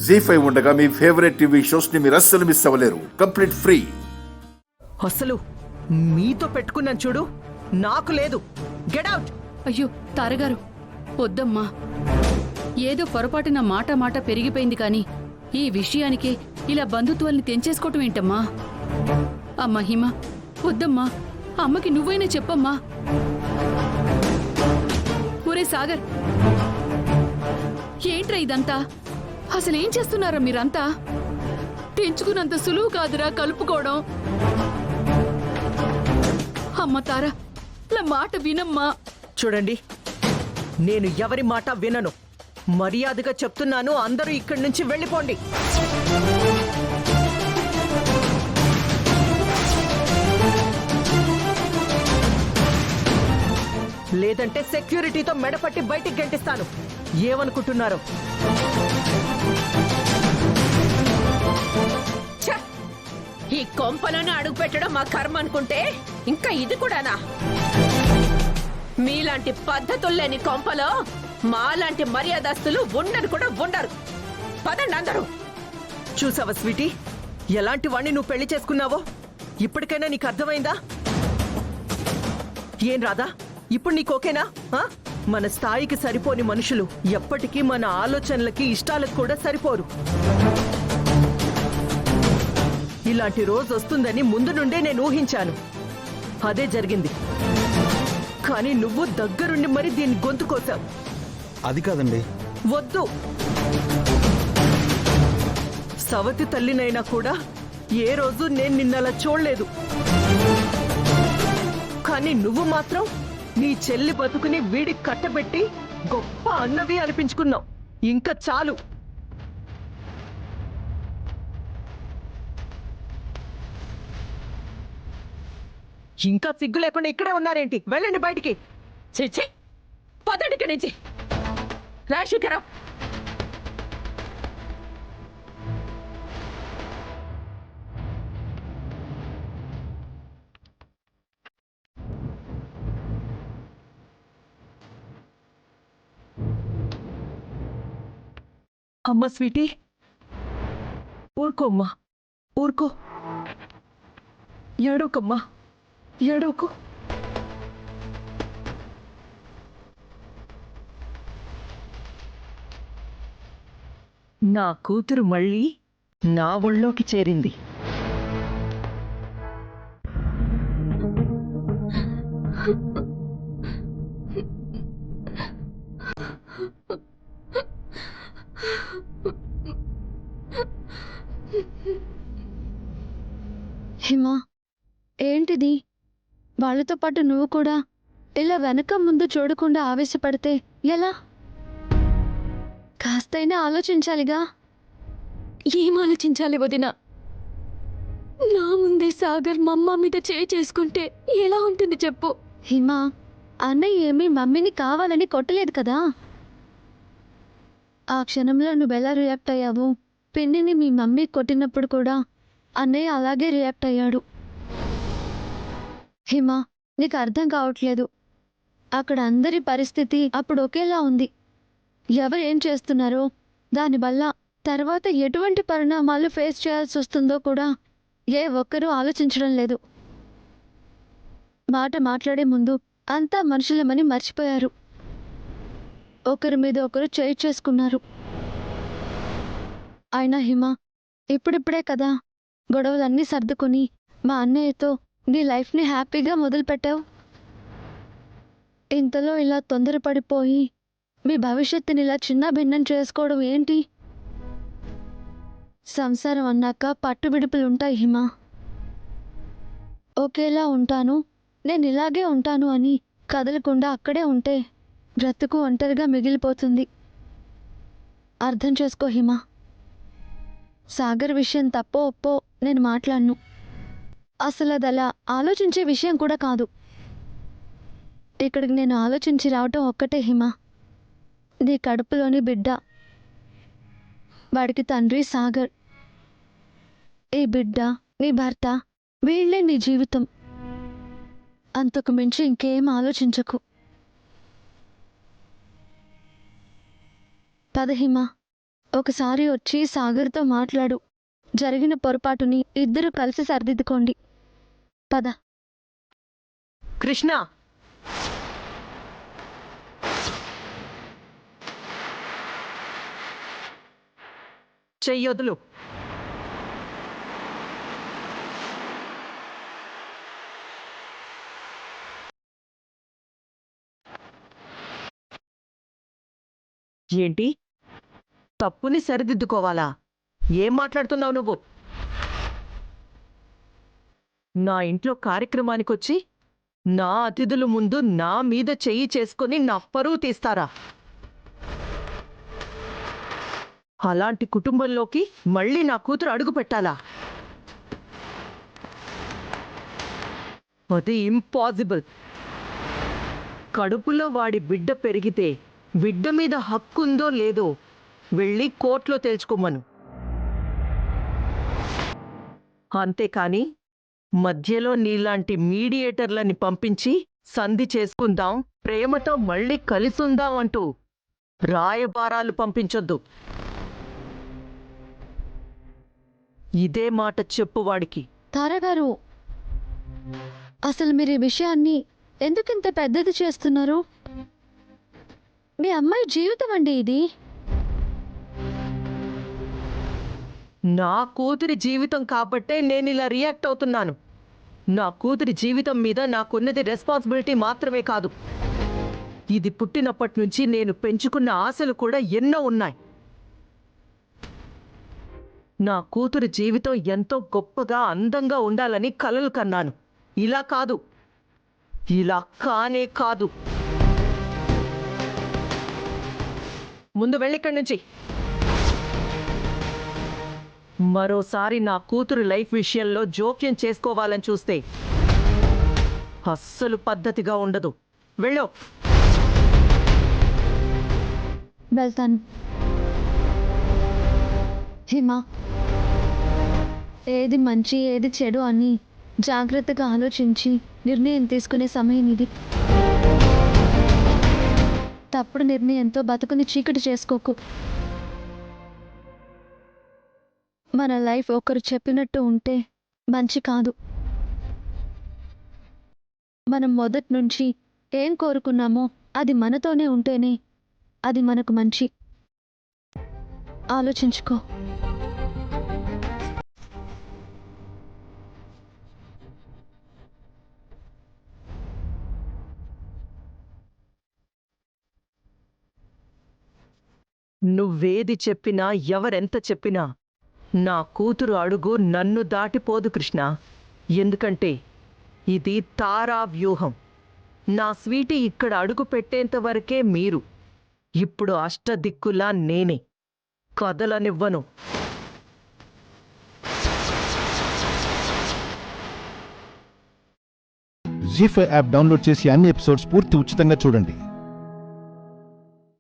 జీ5 ఉండగా మీ favourite TV shows ని మీరు అస్సలు మిస్ అవ్వలేరు. Complete free. అసలు మీతో పెట్టుకున్నాను చూడు, నాకు లేదు. Get out. అయ్యో తారగారు, వద్దమ్మా. ఏదో పొరపాటున మాట పెరిగిపోయింది కాని ఈ విషయానికి ఇలా బంధుత్వాల్ని తెంచేసుకోవటం ఏంటమ్మా? అమ్మా హిమ, వద్దమ్మా. అమ్మకి నువ్వైనా చెప్పమ్మా. ఒరే సాగర్, ఏంట్రా ఇదంతా? అసలేం చేస్తున్నారా మీరంతా? తెంచుకున్నంత సులువు కాదురా కలుపుకోవడం. అమ్మ తారా, నా మాట వినమ్మా. చూడండి, నేను ఎవరి మాట వినను. మర్యాదగా చెప్తున్నాను, అందరూ ఇక్కడి నుంచి వెళ్ళిపోండి. లేదంటే సెక్యూరిటీతో మెడపట్టి బయటికి గంటిస్తాను. ఏమనుకుంటున్నారు? ఈ కొంపలను అడుగు పెట్టడం మా కర్మ అనుకుంటే ఇంకా ఇది కూడానా? మీలాంటి పద్ధతుల్లేని కొంపలో మాలాంటి మర్యాదస్తులు ఉండరు కూడా ఉండరు. పదండి అందరూ. చూసావా స్వీటీ, ఎలాంటి వాణ్ణి నువ్వు పెళ్లి చేసుకున్నావో? ఇప్పటికైనా నీకు అర్థమైందా? ఏం రాదా, ఇప్పుడు నీకు ఓకేనా? మన స్థాయికి సరిపోని మనుషులు ఎప్పటికీ మన ఆలోచనలకి ఇష్టాలకు కూడా సరిపోరు. ఇలాంటి రోజు వస్తుందని ముందు నుండే నేను ఊహించాను. అదే జరిగింది. కానీ నువ్వు దగ్గరుండి మరి దీన్ని గొంతు కోసావు. అది కాదండి. వద్దు. సవతి తల్లినైనా కూడా ఏ రోజు నేను నిన్నలా చూడలేదు. కానీ నువ్వు మాత్రం నీ చెల్లి బతుకుని వీడికి కట్టబెట్టి గొప్ప అన్నవి అనిపించుకున్నావు. ఇంకా చాలు. ఇంకా సిగ్గు లేకుండా ఇక్కడే ఉన్నారేంటి? వెళ్ళండి బయటికి. చిచ్చి, పదండి ఇక్కడి నుంచి. రాశిఖరం, అమ్మ స్వీటీ, ఊరుకోమ్మా, ఊరుకో. ఏడోకమ్మా, ఏడోకు. నా కూతురు మళ్ళీ నా ఒళ్ళోకి చేరింది. హిమా, ఏంటిది? వాళ్ళతో పాటు నువ్వు కూడా ఇలా వెనక ముందు చూడకుండా ఆవేశపడితే ఎలా? కాస్తైనా ఆలోచించాలిగా. ఏం ఆలోచించాలి వదిన? నా ముందే సాగర్ మమ్మ మీద చేసుకుంటే ఎలా ఉంటుంది చెప్పు? హిమా, అన్నయ్య ఏమీ మమ్మీని కావాలని కొట్టలేదు కదా. ఆ క్షణంలో నువ్వెలా రియాక్ట్ అయ్యావు? పిన్నిని మీ మమ్మీ కొట్టినప్పుడు కూడా అన్నయ్య అలాగే రియాక్ట్ అయ్యాడు. హిమా, నీకు అర్థం కావట్లేదు. అక్కడ అందరి పరిస్థితి అప్పుడు ఒకేలా ఉంది. ఎవరు ఏం చేస్తున్నారో దానివల్ల తర్వాత ఎటువంటి పరిణామాలు ఫేస్ చేయాల్సి వస్తుందో కూడా ఏ ఒక్కరూ ఆలోచించడం లేదు. మాట మాట్లాడే ముందు అంతా మనుషులమని మర్చిపోయారు. ఒకరి మీద ఒకరు చేయి చేసుకున్నారు. అయినా హిమ, ఇప్పుడిప్పుడే కదా గొడవలన్నీ సర్దుకొని మా అన్నయ్యతో నీ లైఫ్ని హ్యాపీగా మొదలుపెట్టావు. ఇంతలో ఇలా తొందరపడిపోయి మీ భవిష్యత్తుని ఇలా చిన్న భిన్నం చేసుకోవడం ఏంటి? సంసారం అన్నాక పట్టుబిడుపులుంటాయి హిమ. ఒకేలా ఉంటాను, నేను ఇలాగే ఉంటాను అని కదలకుండా అక్కడే ఉంటే బ్రతుకు ఒంటరిగా మిగిలిపోతుంది. అర్థం చేసుకో హిమ. సాగర్ విషయం తప్పో ఒప్పో నేను మాట్లాడను. అసలు అది అలా ఆలోచించే విషయం కూడా కాదు. ఇక్కడికి నేను ఆలోచించి రావటం ఒక్కటే హిమ. నీ కడుపులోని బిడ్డ, వాడికి తండ్రి సాగర్. ఈ బిడ్డ, నీ భర్త, వీళ్ళే నీ జీవితం. అంతకు మించి ఇంకేం ఆలోచించకు. పద హిమ, ఒకసారి వచ్చి సాగర్తో మాట్లాడు. జరిగిన పొరపాటుని ఇద్దరు కలిసి సరిదిద్దుకోండి. పద. కృష్ణ, చెయ్యొదులు. ఏంటి? తప్పుని సరిదిద్దుకోవాలా? ఏం మాట్లాడుతున్నావు నువ్వు? నా ఇంట్లో కార్యక్రమానికొచ్చి నా అతిథుల ముందు నా మీద చెయ్యి చేసుకొని నా పరువు తీస్తారా? అలాంటి కుటుంబంలోకి మళ్ళీ నా కూతురు అడుగు పెట్టాలా? అది ఇంపాసిబుల్. కడుపులో వాడి బిడ్డ పెరిగితే బిడ్డ మీద హక్కుందో లేదో వెళ్ళి కోర్టులో తేల్చుకోమను. అంతేకాని మధ్యలో నీలాంటి మీడియేటర్లని పంపించి సంధి చేసుకుందాం, ప్రేమతో మళ్ళీ కలిసుందాం అంటూ రాయబారాలు పంపించొద్దు. ఇదే మాట చెప్పు వాడికి. తారగారు, అసలు మీరు ఈ విషయాన్ని ఎందుకింత పెద్దది చేస్తున్నారు? మీ అమ్మాయి జీవితం అండి ఇది. నా కూతురి జీవితం కాబట్టే నేను ఇలా రియాక్ట్ అవుతున్నాను. నా కూతురి జీవితం మీద నాకున్నది రెస్పాన్సిబిలిటీ మాత్రమే కాదు, ఇది పుట్టినప్పటి నుంచి నేను పెంచుకున్న ఆశలు కూడా ఎన్నో ఉన్నాయి. నా కూతురి జీవితం ఎంతో గొప్పగా అందంగా ఉండాలని కలలు కన్నాను. ఇలా కాదు, ఇలా కానే కాదు. ముందు వెళ్ళిక్కడి నుంచి. మరోసారి నా కూతురు లైఫ్ విషయంలో జోక్యం చేసుకోవాలని చూస్తే అస్సలు పద్ధతిగా ఉండదు. వెళ్ళు. వెళ్తాను. హిమా, ఏది మంచి ఏది చెడు అని జాగ్రత్తగా ఆలోచించి నిర్ణయం తీసుకునే సమయం ఇది. తప్పుడు నిర్ణయంతో బతుకుని చీకటి చేసుకోకు. మన లైఫ్ ఒకరు చెప్పినట్టు ఉంటే మంచి కాదు. మనం మొదటి నుంచి ఏం కోరుకున్నామో అది మనతోనే ఉంటేనే అది మనకు మంచి. ఆలోచించుకో. నువ్వేది చెప్పినా ఎవరెంత చెప్పినా నా కూతురు అడుగు నన్ను దాటిపోదు కృష్ణ. ఎందుకంటే ఇది తారా వ్యూహం. నా స్వీటీ ఇక్కడ అడుగు పెట్టేంత వరకే మీరు. ఇప్పుడు అష్టదిక్కులా నేనే. కదలనివ్వను. జీ5 యాప్ డౌన్లోడ్ చేసి అన్ని ఎపిసోడ్స్ పూర్తి ఉచితంగా చూడండి.